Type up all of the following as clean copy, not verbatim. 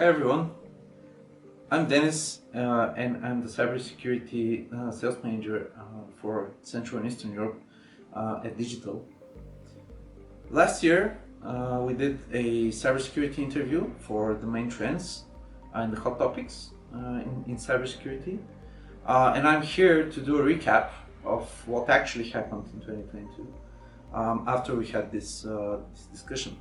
Hi everyone, I'm Deniz and I'm the cybersecurity sales manager for Central and Eastern Europe at DIGITALL. Last year we did a cybersecurity interview for the main trends and the hot topics in cybersecurity, and I'm here to do a recap of what actually happened in 2022 after we had this discussion.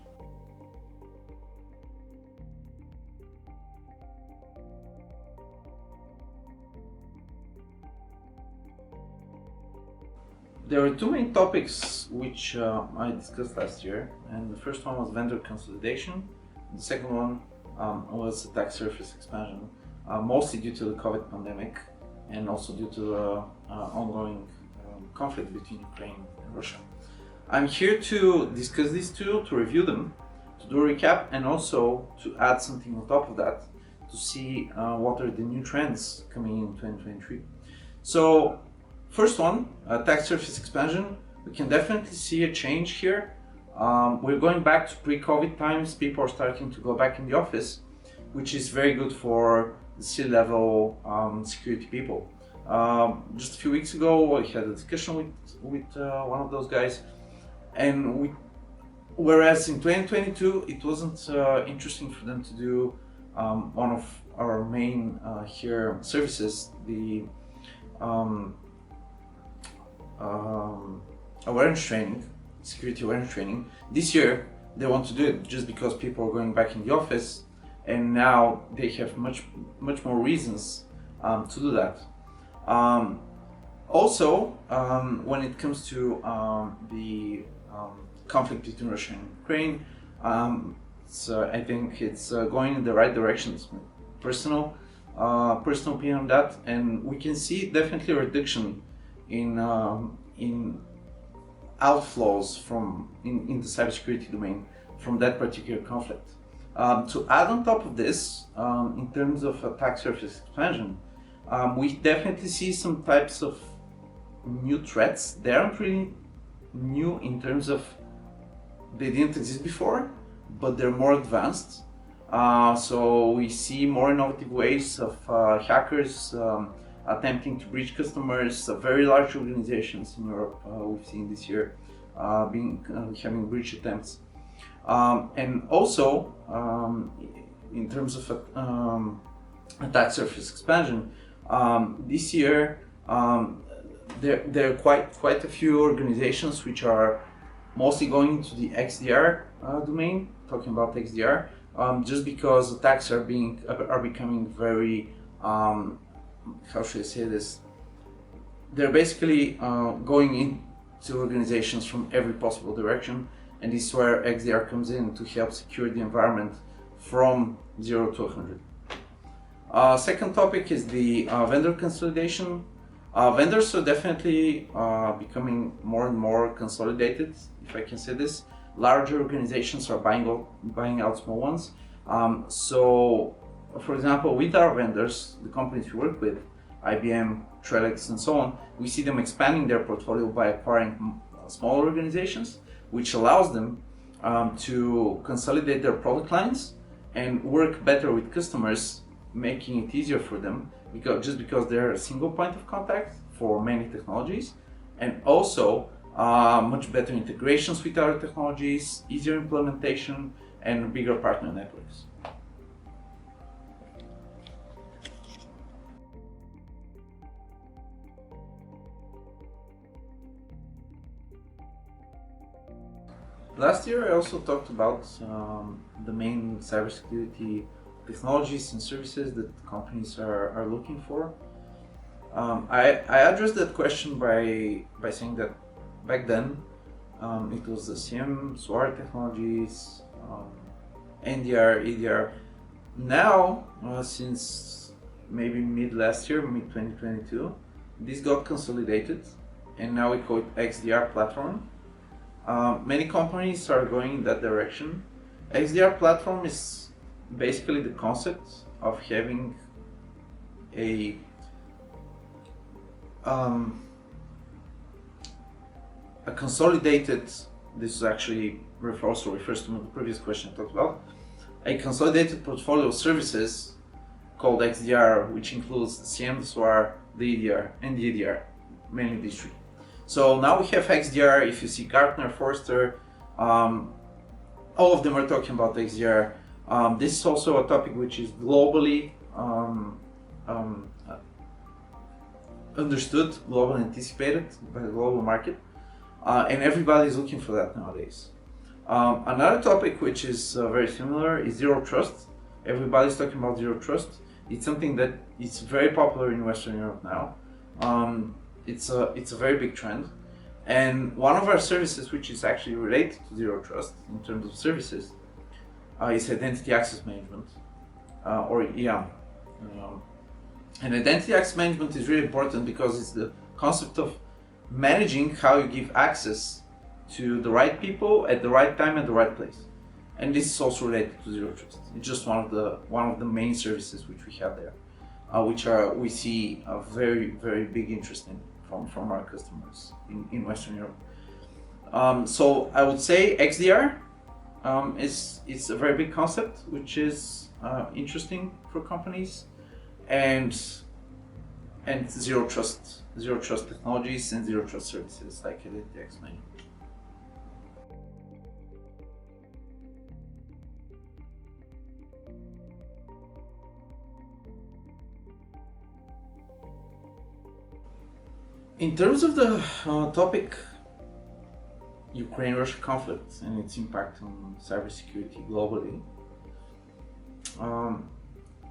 There were two main topics which I discussed last year, and the first one was vendor consolidation. The second one was attack surface expansion, mostly due to the COVID pandemic and also due to the ongoing conflict between Ukraine and Russia. I'm here to discuss these two, to review them, to do a recap, and also to add something on top of that to see what are the new trends coming in 2023. So, first one, attack surface expansion. We can definitely see a change here. We're going back to pre-COVID times. People are starting to go back in the office, which is very good for the C-level security people. Just a few weeks ago, I had a discussion with one of those guys, and whereas in 2022 it wasn't interesting for them to do one of our main here services, the awareness training, security awareness training. This year they want to do it just because people are going back in the office, and now they have much more reasons to do that. Also, when it comes to the conflict between Russia and Ukraine, so I think it's going in the right direction. It's my personal opinion on that, and we can see definitely a reduction in outflows in the cybersecurity domain from that particular conflict. To add on top of this, in terms of attack surface expansion, we definitely see some types of new threats. They aren't really new in terms of they didn't exist before, but they're more advanced. So we see more innovative ways of hackers attempting to breach customers. Very large organizations in Europe we've seen this year having breach attempts, and also in terms of attack surface expansion, this year there are quite a few organizations which are mostly going into the XDR domain. Talking about XDR, just because attacks are becoming very how should I say this? They're basically going into organizations from every possible direction, and this is where XDR comes in to help secure the environment from 0 to 100. Second topic is the vendor consolidation. Vendors are definitely becoming more and more consolidated, if I can say this. Larger organizations are buying out small ones. So, for example, with our vendors, the companies we work with, IBM, Trellix, and so on, we see them expanding their portfolio by acquiring smaller organizations, which allows them to consolidate their product lines and work better with customers, making it easier for them because they're a single point of contact for many technologies, and also much better integrations with other technologies, easier implementation, and bigger partner networks. Last year I also talked about the main cybersecurity technologies and services that companies are looking for. I addressed that question by saying that back then it was the CM, SOAR technologies, NDR, EDR. Now, since maybe mid 2022, this got consolidated, and now we call it XDR platform. Many companies are going in that direction. XDR platform is basically the concept of having a consolidated, this is actually refers to the previous question I talked about, a consolidated portfolio of services called XDR, which includes the CM, the SOAR, the EDR, and the EDR, mainly these three. So now we have XDR. If you see Gartner, Forrester, all of them are talking about XDR. This is also a topic which is globally understood, globally anticipated by the global market, and everybody is looking for that nowadays. Another topic which is very similar is zero trust. Everybody's talking about zero trust. It's something that is very popular in Western Europe now. It's a very big trend, and one of our services, which is actually related to zero trust in terms of services, is identity access management, or EAM. And identity access management is really important because it's the concept of managing how you give access to the right people at the right time at the right place. And this is also related to zero trust. It's just one of the main services which we have there, we see a very, very big interest in from our customers in Western Europe. So I would say XDR is a very big concept which is interesting for companies, and zero trust technologies and zero trust services like identity access management. In terms of the topic, Ukraine-Russia conflict and its impact on cybersecurity globally,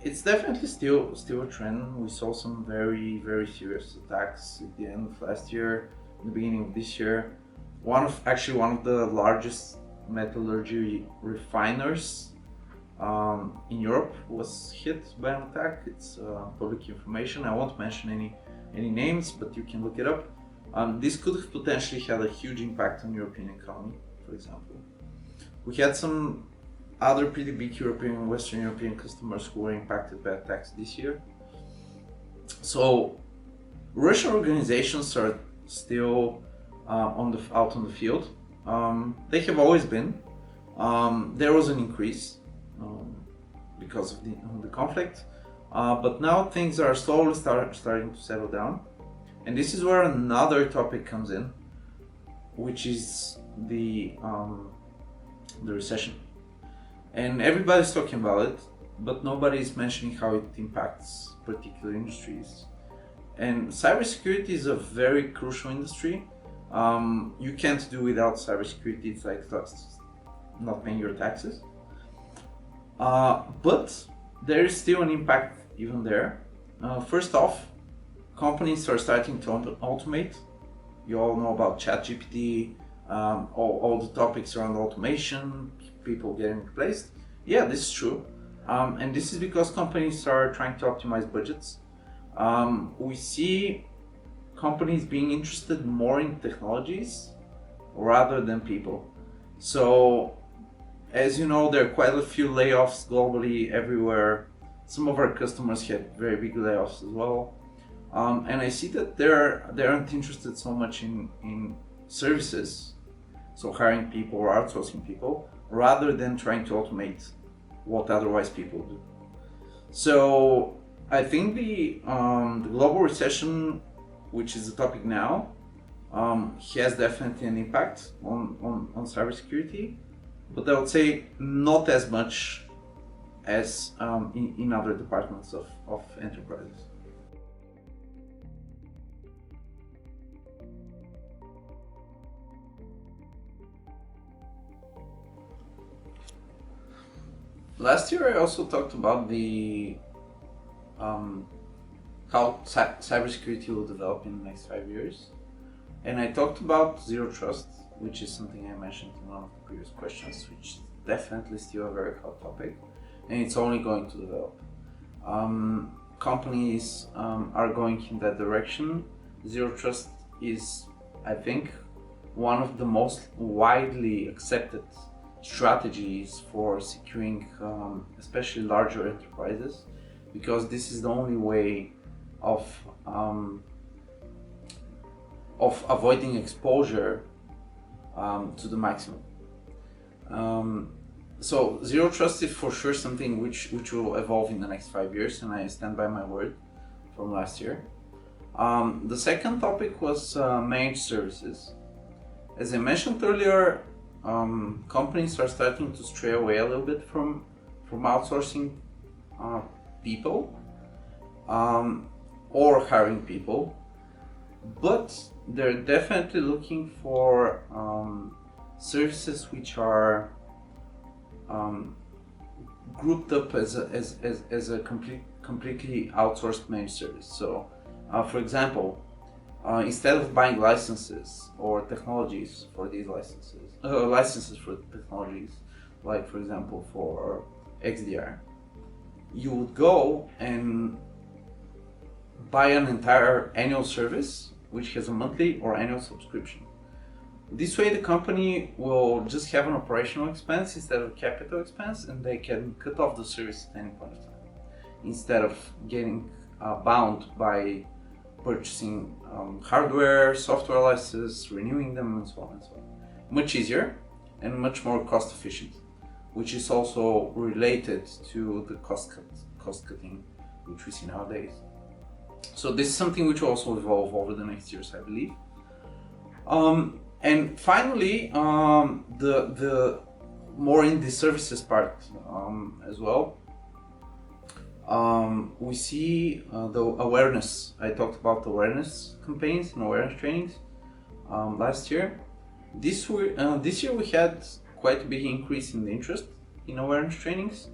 it's definitely still a trend. We saw some very, very serious attacks at the end of last year, the beginning of this year. One of the largest metallurgy refiners in Europe was hit by an attack. It's public information. I won't mention any names, but you can look it up. This could have potentially had a huge impact on European economy, for example. We had some other pretty big Western European customers who were impacted by attacks this year. So Russian organizations are still out on the field. They have always been. There was an increase because of the conflict, but now things are slowly starting to settle down. And this is where another topic comes in, which is the recession. And everybody's talking about it, but nobody is mentioning how it impacts particular industries. And cybersecurity is a very crucial industry. You can't do without cybersecurity. It's like not paying your taxes. But there is still an impact even there. First off, companies are starting to automate. You all know about ChatGPT, all the topics around automation, people getting replaced. Yeah, this is true. And this is because companies are trying to optimize budgets. We see companies being interested more in technologies rather than people. So, as you know, there are quite a few layoffs globally everywhere. Some of our customers had very big layoffs as well. And I see that they aren't interested so much in services, so hiring people or outsourcing people, rather than trying to automate what otherwise people do. So I think the global recession, which is the topic now, has definitely an impact on cybersecurity, but I would say not as much as in other departments of enterprises. Last year I also talked about how cybersecurity will develop in the next 5 years, and I talked about zero trust, which is something I mentioned in one of the previous questions, which is definitely still a very hot topic, and it's only going to develop. Companies are going in that direction. Zero trust is, I think, one of the most widely accepted strategies for securing especially larger enterprises, because this is the only way of avoiding exposure to the maximum. So zero trust is for sure something which will evolve in the next 5 years, and I stand by my word from last year. The second topic was managed services. As I mentioned earlier, companies are starting to stray away a little bit from outsourcing people or hiring people, but they're definitely looking for services which are grouped up as a completely outsourced managed service. So, for example, instead of buying licenses or technologies for these licenses for technologies, like for example for XDR, you would go and buy an entire annual service which has a monthly or annual subscription. This way the company will just have an operational expense instead of capital expense, and they can cut off the service at any point of time, instead of getting bound by purchasing hardware, software licenses, renewing them, and so on and so on. Much easier and much more cost efficient, which is also related to the cost cutting which we see nowadays. So this is something which will also evolve over the next years, I believe. And finally, the more in the services part as well. We see the awareness. I talked about awareness campaigns and awareness trainings last year. This year we had quite a big increase in the interest in awareness trainings,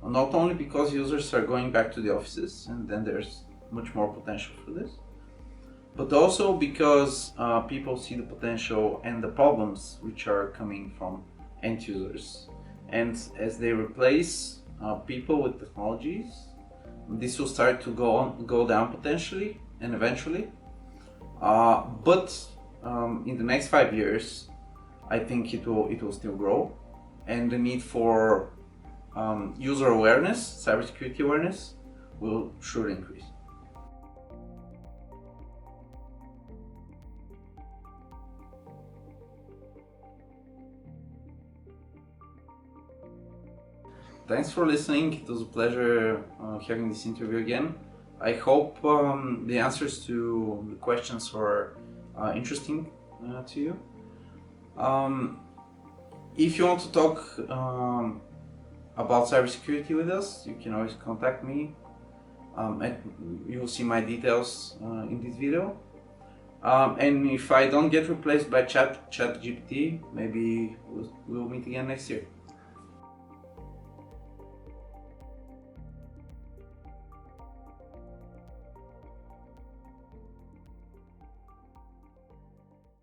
not only because users are going back to the offices and then there's much more potential for this, but also because people see the potential and the problems which are coming from end users. And as they replace people with technologies, this will start to go down potentially and eventually. But in the next 5 years, I think it will still grow, and the need for user awareness, cybersecurity awareness, will surely increase. Thanks for listening. It was a pleasure having this interview again. I hope the answers to the questions were interesting to you. If you want to talk about cybersecurity with us, you can always contact me. You will see my details in this video. And if I don't get replaced by ChatGPT, maybe we'll meet again next year.